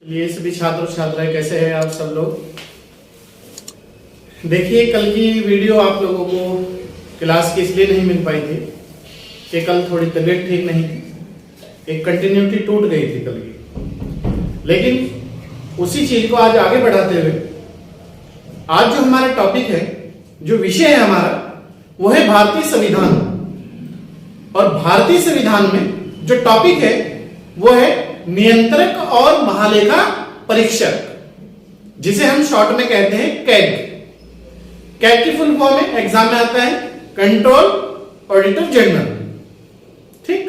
ये सभी छात्र छात्राएं कैसे हैं आप सब लोग। देखिए, कल की वीडियो आप लोगों को क्लास की इसलिए नहीं मिल पाई थी कि कल थोड़ी तबीयत ठीक नहीं थी, एक कंटिन्यूटी टूट गई थी कल की। लेकिन उसी चीज को आज आगे बढ़ाते हुए आज जो हमारा टॉपिक है, जो विषय है हमारा, वो है भारतीय संविधान। और भारतीय संविधान में जो टॉपिक है वो है नियंत्रक और महालेखा परीक्षक, जिसे हम शॉर्ट में कहते हैं कैग। कैग की फुल फॉर्म है, एग्जाम में आता है कंट्रोल ऑडिटर जनरल। ठीक,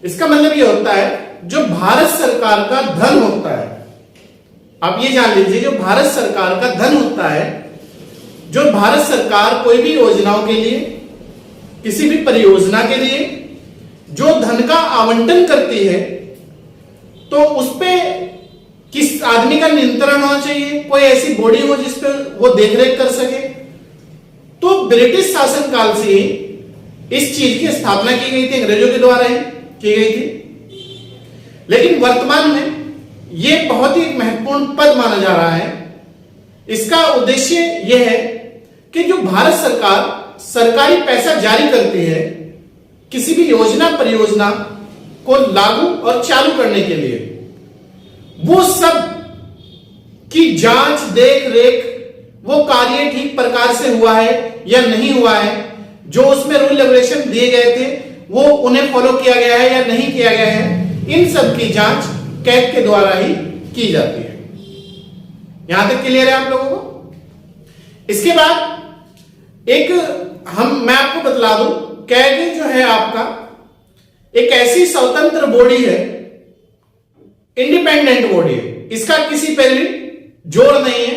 इसका मतलब ये होता है जो भारत सरकार का धन होता है। आप ये जान लीजिए, जो भारत सरकार का धन होता है, जो भारत सरकार कोई भी योजनाओं के लिए, किसी भी परियोजना के लिए जो धन का आवंटन करती है, तो उस पे किस आदमी का नियंत्रण होना चाहिए, कोई ऐसी बॉडी हो जिस पे वो देखरेख कर सके। तो ब्रिटिश शासन काल से ही इस चीज की स्थापना की गई थी, अंग्रेजों के द्वारा ही की गई थी। लेकिन वर्तमान में ये बहुत ही महत्वपूर्ण पद माना जा रहा है। इसका उद्देश्य यह है कि जो भारत सरकार सरकारी पैसा जारी करती है किसी भी योजना परियोजना को लागू और चालू करने के लिए, वो सब की जांच देख रेख, वो कार्य ठीक प्रकार से हुआ है या नहीं हुआ है, जो उसमें रूल रेगुलेशन दिए गए थे वो उन्हें फॉलो किया गया है या नहीं किया गया है, इन सब की जांच कैग के द्वारा ही की जाती है। यहां तक क्लियर है आप लोगों को। इसके बाद मैं आपको बतला दूं, कैग जो है आपका एक ऐसी स्वतंत्र बॉडी है, इंडिपेंडेंट बॉडी है, इसका किसी पे भी जोर नहीं है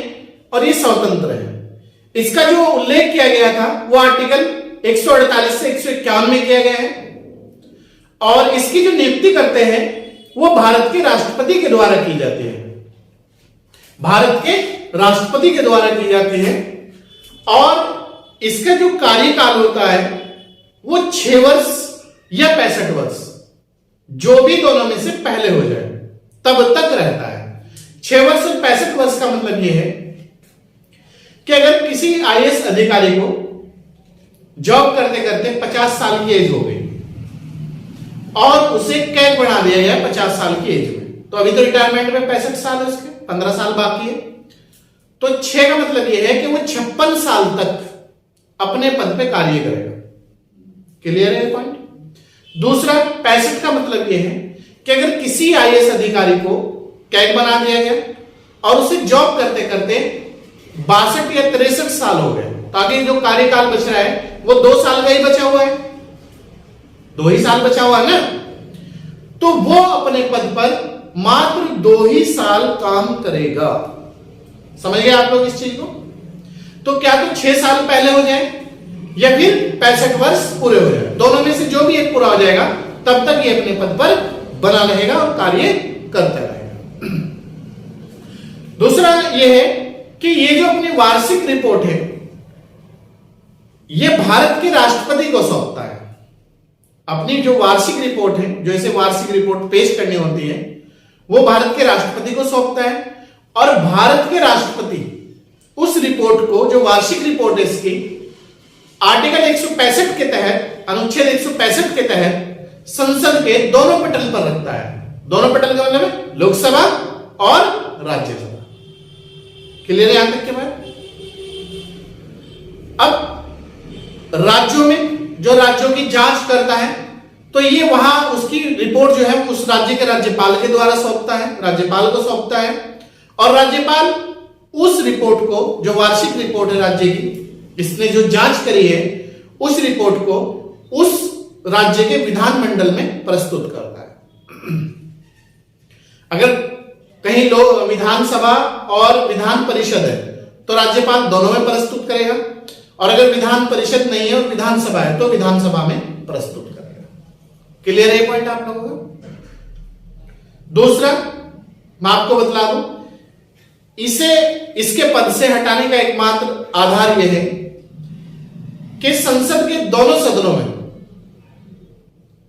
और ये स्वतंत्र है। इसका जो उल्लेख किया गया था वो आर्टिकल 148 से 151 में किया गया है। और इसकी जो नियुक्ति करते हैं वो भारत के राष्ट्रपति के द्वारा की जाती है, भारत के राष्ट्रपति के द्वारा की जाती है। और इसका जो कार्यकाल होता है वो 6 वर्ष या 65 वर्ष, जो भी दोनों में से पहले हो जाए तब तक रहता है। 6 वर्ष और 65 वर्ष का मतलब यह है कि अगर किसी आईएएस अधिकारी को जॉब करते करते 50 साल की एज हो गई और उसे कैग बना दिया गया 50 साल की एज में, तो अभी तो रिटायरमेंट में 65 साल है, उसके 15 साल बाकी है। तो 6 का मतलब यह है कि वो 56 साल तक अपने पद पे कार्य करेगा। क्लियर है पॉइंट। दूसरा 65 का मतलब यह है कि अगर किसी आईएएस अधिकारी को कैग बना दिया गया और उसे जॉब करते करते 62 या 63 साल हो गए, ताकि जो कार्यकाल बच रहा है वो 2 साल का ही बचा हुआ है, 2 ही साल बचा हुआ है ना, तो वो अपने पद पर मात्र 2 ही साल काम करेगा। समझ गए आप लोग इस चीज को। तो क्या तो 6 साल पहले हो जाए या फिर 65 वर्ष पूरे हो जाए, दोनों में से जो भी एक पूरा हो जाएगा तब तक ये अपने पद पर बना रहेगा और कार्य करता रहेगा। दूसरा यह है कि ये जो अपनी वार्षिक रिपोर्ट है ये भारत के राष्ट्रपति को सौंपता है। अपनी जो वार्षिक रिपोर्ट है, जो इसे वार्षिक रिपोर्ट पेश करनी होती है, वो भारत के राष्ट्रपति को सौंपता है। और भारत के राष्ट्रपति उस रिपोर्ट को, जो वार्षिक रिपोर्ट है इसकी, आर्टिकल 165 के तहत, अनुच्छेद 165 के तहत संसद के दोनों पटल पर रखता है। दोनों पटल का मतलब है लोकसभा और राज्यसभा। क्लियर है यहां तक के बाद। अब राज्यों में जो राज्यों की जांच करता है, तो ये वहां उसकी रिपोर्ट जो है उस राज्य के राज्यपाल के द्वारा सौंपता है, राज्यपाल को सौंपता है। और राज्यपाल उस रिपोर्ट को, जो वार्षिक रिपोर्ट है राज्य की, इसने जो जांच करी है, उस रिपोर्ट को उस राज्य के विधानमंडल में प्रस्तुत करता है। अगर कहीं लोग विधानसभा और विधान परिषद है तो राज्यपाल दोनों में प्रस्तुत करेगा, और अगर विधान परिषद नहीं है और विधानसभा है तो विधानसभा में प्रस्तुत करेगा। क्लियर है पॉइंट आप लोगों को। दूसरा मैं आपको बतला दूं, इसके पद से हटाने का एकमात्र आधार यह है कि संसद के दोनों सदनों में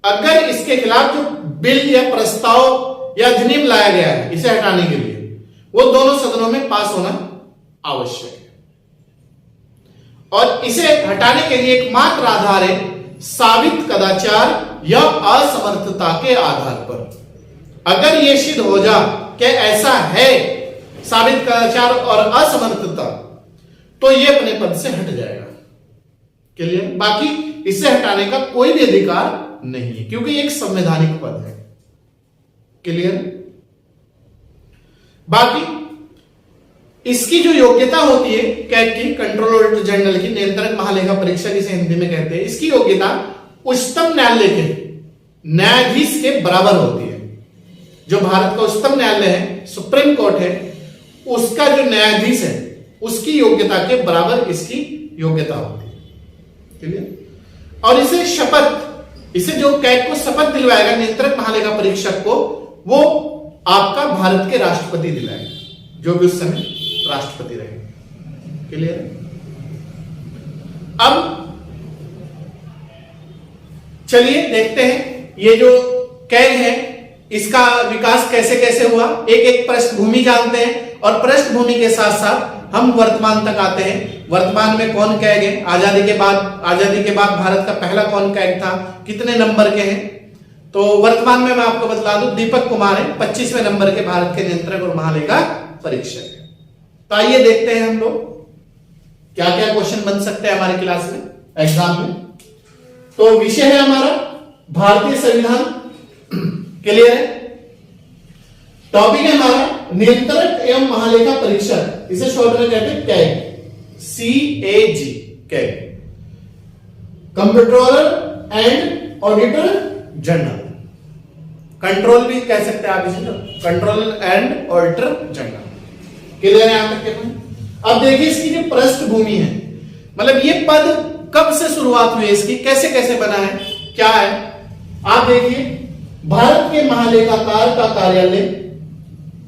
अगर इसके खिलाफ जो बिल या प्रस्ताव या अधिनियम लाया गया है इसे हटाने के लिए, वो दोनों सदनों में पास होना आवश्यक है। और इसे हटाने के लिए एकमात्र आधार है साबित कदाचार या असमर्थता के आधार पर। अगर यह सिद्ध हो जा कि ऐसा है, साबित कदाचार और असमर्थता, तो यह अपने पद से हट जाएगा। क्लियर? बाकी इसे हटाने का कोई भी अधिकार नहीं है, क्योंकि एक संवैधानिक पद है। क्लियर? बाकी इसकी जो योग्यता होती है कैग की, कंट्रोलर जनरल की, नियंत्रक महालेखा परीक्षक इसे हिंदी में कहते हैं, इसकी योग्यता उच्चतम न्यायालय के न्यायाधीश के बराबर होती है। जो भारत का उच्चतम न्यायालय है, सुप्रीम कोर्ट है, उसका जो न्यायाधीश है उसकी योग्यता के बराबर इसकी योग्यता होती है। क्लियर? और इसे शपथ, इसे जो कैग को शपथ दिलवाएगा नियंत्रक महालेखा परीक्षक को, वो आपका भारत के राष्ट्रपति दिलाएगा, जो भी उस समय राष्ट्रपति रहे। क्लियर? अब चलिए देखते हैं ये जो कैग है इसका विकास कैसे कैसे हुआ। एक एक पृष्ठभूमि जानते हैं और पृष्ठभूमि के साथ साथ हम वर्तमान तक आते हैं। वर्तमान में कौन कैग है, आजादी के बाद भारत का पहला कौन कैग था, कितने नंबर के हैं। तो वर्तमान में मैं आपको बतला दूं, दीपक कुमार है 25वें नंबर के भारत के नियंत्रक और महालेखा परीक्षक है। तो आइए देखते हैं हम लोग क्या क्या क्वेश्चन बन सकते हैं हमारे क्लास में, एग्जाम में। तो विषय है हमारा भारतीय संविधान। क्लियर है? टॉपिक है हमारा नियंत्रक एवं महालेखा परीक्षक, इसे शॉर्ट में कहते हैं CAG, CAG, CAG, controller and auditor general. Control भी कह सकते हैं आप इसे, controller and auditor general. Clear है यहां तक के पॉइंट? अब देखिए इसकी जो पृष्ठभूमि है, मतलब ये पद कब से शुरुआत हुई, इसकी कैसे कैसे बना है, क्या है। आप देखिए भारत के महालेखाकार का कार्यालय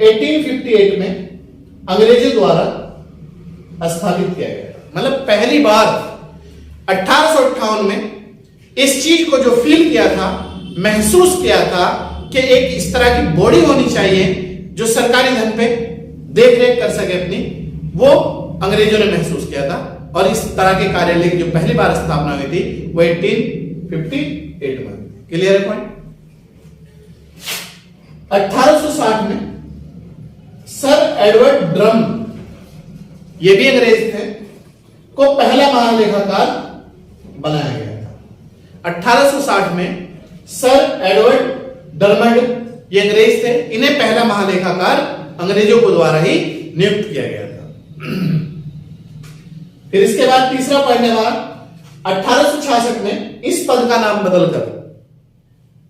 1858 में अंग्रेजों द्वारा स्थापित किया गया था। मतलब पहली बार 1858 में इस चीज को जो फील किया था, महसूस किया था कि एक इस तरह की बॉडी होनी चाहिए जो सरकारी धन पे देख रेख कर सके अपनी, वो अंग्रेजों ने महसूस किया था। और इस तरह के कार्यालय की जो पहली बार स्थापना हुई थी वो 1858 में। क्लियर है पॉइंट? 1860 में सर एडवर्ड ड्रम, ये भी अंग्रेज थे, को पहला महालेखाकार बनाया गया था। 1860 में सर एडवर्ड ड्रमंड, ये अंग्रेज थे, इन्हें पहला महालेखाकार अंग्रेजों को द्वारा ही नियुक्त किया गया था। फिर इसके बाद तीसरा पॉइंट है हमारा 1866 में इस पद का नाम बदलकर,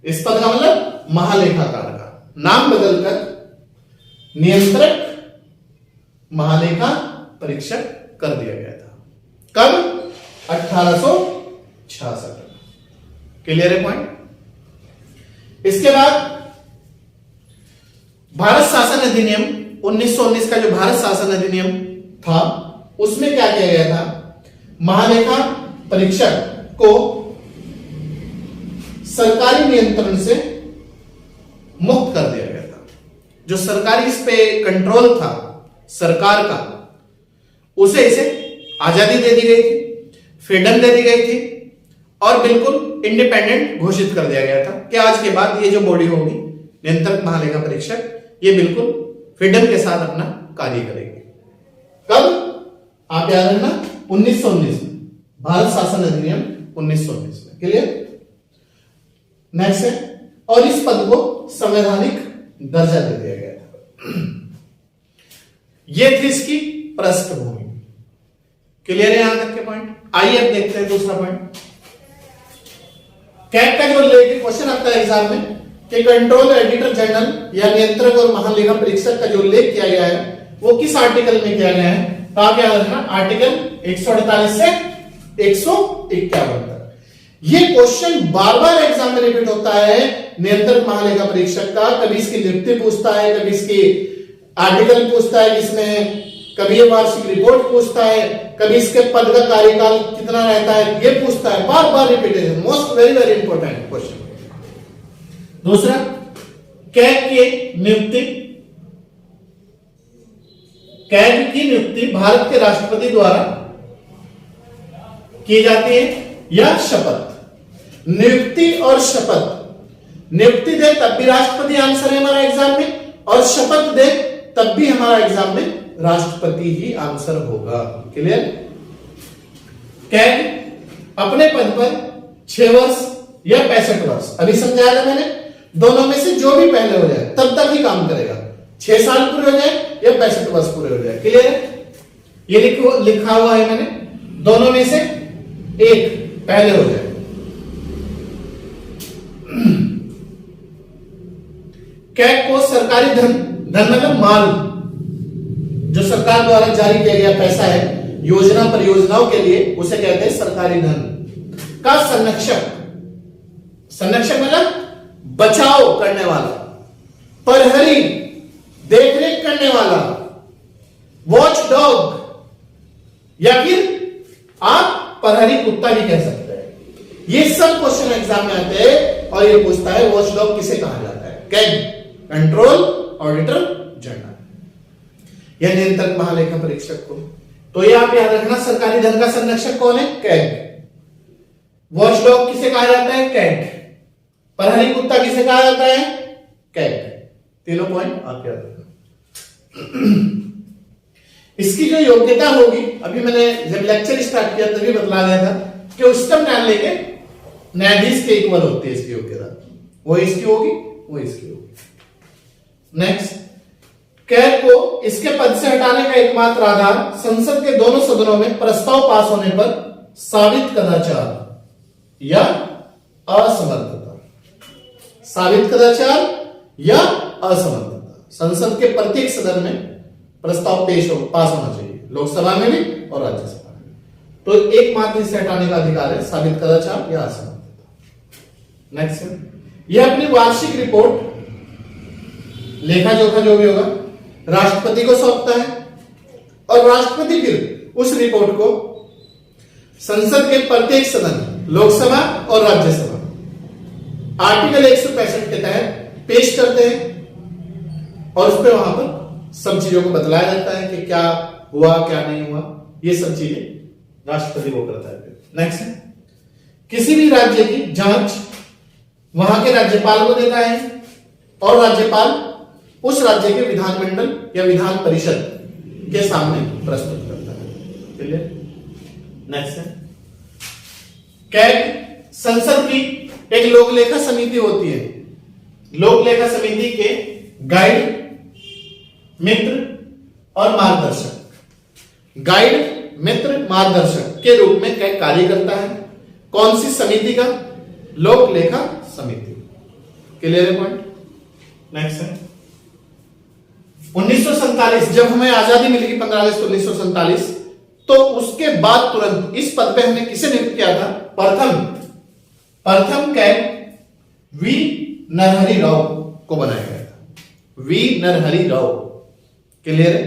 इस पद का मतलब महालेखाकार का नाम बदलकर नियंत्रक महालेखा परीक्षक कर दिया गया था। कब? 1866। क्लियर है पॉइंट? इसके बाद भारत शासन अधिनियम 1919 का जो भारत शासन अधिनियम था, उसमें क्या किया गया था, महालेखा परीक्षक को सरकारी नियंत्रण से मुक्त कर दिया गया था। जो सरकारी इस पे कंट्रोल था सरकार का, उसे इसे आजादी दे दी गई थी, फ्रीडम दे दी गई थी और बिल्कुल इंडिपेंडेंट घोषित कर दिया गया था कि आज के बाद ये जो बॉडी होगी नियंत्रक महालेखा परीक्षक, ये बिल्कुल फ्रीडम के साथ अपना कार्य करेगी। कब? आप याद रखना 1919 में, भारत शासन अधिनियम 1919 में। क्लियर? नेक्स्ट है, और इस पद को संवैधानिक दर्जा दे दिया गया था। यह थी इसकी पृष्ठभूमि। क्लियर है यहां तक के पॉइंट? आइए अब देखते हैं दूसरा पॉइंट। कैग का जो रिलेटेड क्वेश्चन आता है एग्जाम में कि कंट्रोल एडिटर जनरल या नियंत्रक और महालेखा परीक्षक का जो उल्लेख किया गया है वो किस आर्टिकल में किया गया है, तो आप याद रखना आर्टिकल 148 से 151 तक। ये क्वेश्चन बार बार एग्जाम में रिपीट होता है नियंत्रक महालेखा परीक्षक का। कभी इसकी नियुक्ति पूछता है, कभी इसकी आर्टिकल पूछता है जिसमें, कभी ये वार्षिक रिपोर्ट पूछता है, कभी इसके पद का कार्यकाल कितना रहता है ये पूछता है, बार बार repetition, most very very important question. दूसरा, कैग की नियुक्ति कैग की नियुक्ति भारत के राष्ट्रपति द्वारा की जाती है या शपथ। नियुक्ति और शपथ, नियुक्ति दे तब भी राष्ट्रपति आंसर है हमारा एग्जाम में, और शपथ दे तब भी हमारा एग्जाम में राष्ट्रपति ही आंसर होगा। क्लियर? कैग अपने पद पर 6 वर्ष या 65 वर्ष, अभी समझाया था मैंने, दोनों में से जो भी पहले हो जाए तब तक ही काम करेगा। 6 साल पूरे हो जाए या 65 वर्ष पूरे हो जाए। क्लियर है? ये लिखा हुआ है मैंने, दोनों में से एक पहले हो जाए। कैग को सरकारी धन मतलब माल जो सरकार द्वारा जारी किया गया पैसा है योजना परियोजनाओं के लिए, उसे कहते हैं सरकारी धन का संरक्षक। संरक्षक मतलब बचाव करने वाला, प्रहरी देखरेख करने वाला, वॉच डॉग, या फिर आप प्रहरी कुत्ता भी कह सकते हैं। ये सब क्वेश्चन एग्जाम में आते हैं और ये पूछता है वॉच डॉग किसे कहा जाता है? कैग, कंट्रोल ऑडिटर जनरल या नियंत्रक महालेखा परीक्षक को। तो ये आप याद रखना, सरकारी धन का संरक्षक कौन है? कैग। वॉच डॉग किसे कहा जाता है? कैग। प्रहरी कुत्ता किसे कहा जाता है? कैग। तीनों पॉइंट आप याद रखना। इसकी जो योग्यता होगी, अभी मैंने जब लेक्चर स्टार्ट किया तभी बतला दिया था कि उच्चतम न्यायालय के न्यायाधीश के इक्वल होती है इसकी योग्यता। वो इसकी होगी, वो इसकी होगी। नेक्स्ट, कैग को इसके पद से हटाने का एकमात्र आधार संसद के दोनों सदनों में प्रस्ताव पास होने पर साबित कदाचार या असमर्थता। साबित कदाचार या असमर्थता। संसद के प्रत्येक सदन में प्रस्ताव पास होना चाहिए, लोकसभा में भी और राज्यसभा में। तो एकमात्र इसे हटाने का अधिकार है साबित कदाचार या असमर्थता। नेक्स्ट, यह अपनी वार्षिक रिपोर्ट, लेखा जोखा जो भी होगा, राष्ट्रपति को सौंपता है और राष्ट्रपति फिर उस रिपोर्ट को संसद के प्रत्येक सदन, लोकसभा और राज्यसभा, आर्टिकल 165 के तहत पेश करते हैं और उस पर वहां पर सब चीजों को बतलाया जाता है कि क्या हुआ क्या नहीं हुआ, ये सब चीजें राष्ट्रपति को करता है। नेक्स्ट, किसी भी राज्य की जांच वहां के राज्यपाल को देता है और राज्यपाल उस राज्य के विधानमंडल या विधान परिषद के सामने प्रस्तुत करता है। क्लियर? नेक्स्ट है, कैग संसद की एक लोक लेखा समिति होती है। लोक लेखा समिति के गाइड, मित्र और मार्गदर्शक, गाइड, मित्र, मार्गदर्शक के रूप में कैग कार्य करता है। कौन सी समिति का? लोक लेखा समिति। क्लियर है पॉइंट? नेक्स्ट है, 1947 जब हमें आजादी मिली 15 अगस्त 1947, तो उसके बाद तुरंत इस पद पे हमने किसे नियुक्त किया था? प्रथम कैग वी नरहरि राव को बनाया गया था। वी नरहरि राव। क्लियर है?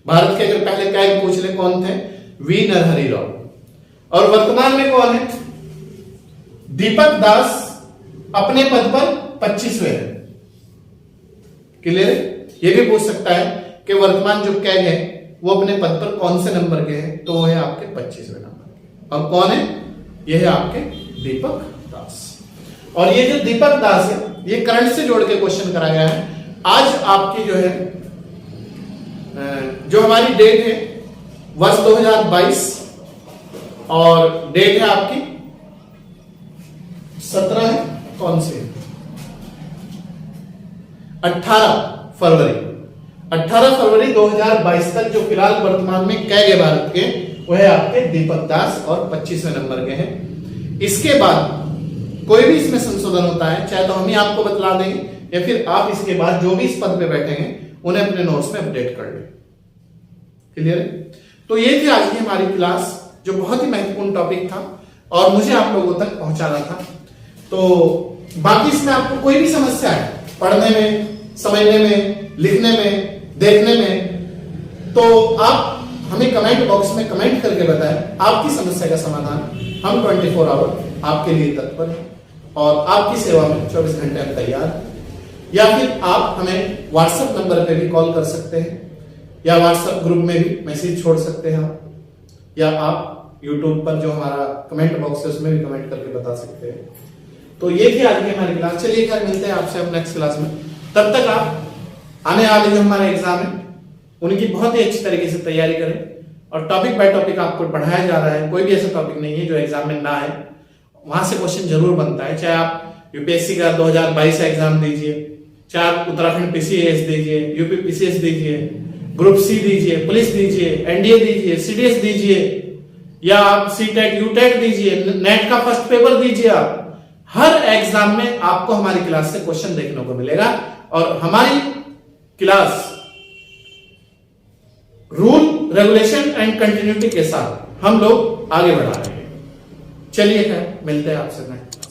भारत के अगर पहले कैग पूछ ले कौन थे? वी नरहरि राव। और वर्तमान में कौन है? दीपक दास अपने पद पर 25वें है। क्लियर है? ये भी पूछ सकता है कि वर्तमान जो कैग है वो अपने पद पर कौन से नंबर के हैं? तो वो है आपके 25वें नंबर के। और कौन है? ये है आपके दीपक दास। और ये जो दीपक दास है ये करंट से जोड़ के क्वेश्चन करा गया है। आज आपकी जो है जो हमारी डेट है वर्ष 2022 और डेट है आपकी 17 है, कौन सी? 18 फरवरी 2022 तक जो फिलहाल वर्तमान में कैग है भारत के, वो है आपके दीपक दास और 25वें नंबर के हैं। इसके बाद कोई भी इसमें संशोधन होता है, चाहे तो हम ही आपको बतला देंगे या फिर आप इसके बाद जो भी इस पद पे बैठेंगे उन्हें अपने नोट्स में अपडेट कर लें। क्लियर है? तो ये थी आज की हमारी क्लास, जो बहुत ही महत्वपूर्ण टॉपिक था और मुझे आप लोगों तक पहुंचाना था। तो बाकी इसमें आपको कोई भी समस्या है पढ़ने में, समझने में, लिखने में, देखने में, तो आप हमें कमेंट बॉक्स में कमेंट करके बताएं। आपकी समस्या का समाधान हम 24 आवर आपके लिए तत्पर हैं और आपकी सेवा में 24 घंटे हम तैयार हैं। या फिर आप हमें व्हाट्सएप नंबर पे भी कॉल कर सकते हैं या व्हाट्सएप ग्रुप में भी मैसेज छोड़ सकते हैं आप, या आप यूट्यूब पर जो हमारा कमेंट बॉक्स है उसमें भी कमेंट करके बता सकते हैं। तो ये थी आज की हमारी क्लास। चलिए खैर मिलते हैं आपसे हम नेक्स्ट क्लास में। तब तक आप आने वाले जो हमारे एग्जाम है उनकी बहुत ही अच्छी तरीके से तैयारी करें, और टॉपिक बाय टॉपिक आपको पढ़ाया जा रहा है। कोई भी ऐसा टॉपिक नहीं है जो एग्जाम में ना है, वहां से क्वेश्चन जरूर बनता है। चाहे आप यूपीएससी का 2022 एग्जाम दीजिए, चाहे आप उत्तराखंड पीसीएस दीजिए, यूपी पीसीएस दीजिए, ग्रुप सी दीजिए, पुलिस दीजिए, एनडीए दीजिए, सीडीएस दीजिए, या आप सीटेट यूटेट दीजिए, नेट का फर्स्ट पेपर दीजिए, आप हर एग्जाम में आपको हमारी क्लास से क्वेश्चन देखने को मिलेगा। और हमारी class rule regulation and continuity के साथ हम लोग आगे बढ़ा रहे हैं। चलिए खैर मिलते हैं आपसे नेक्स्ट।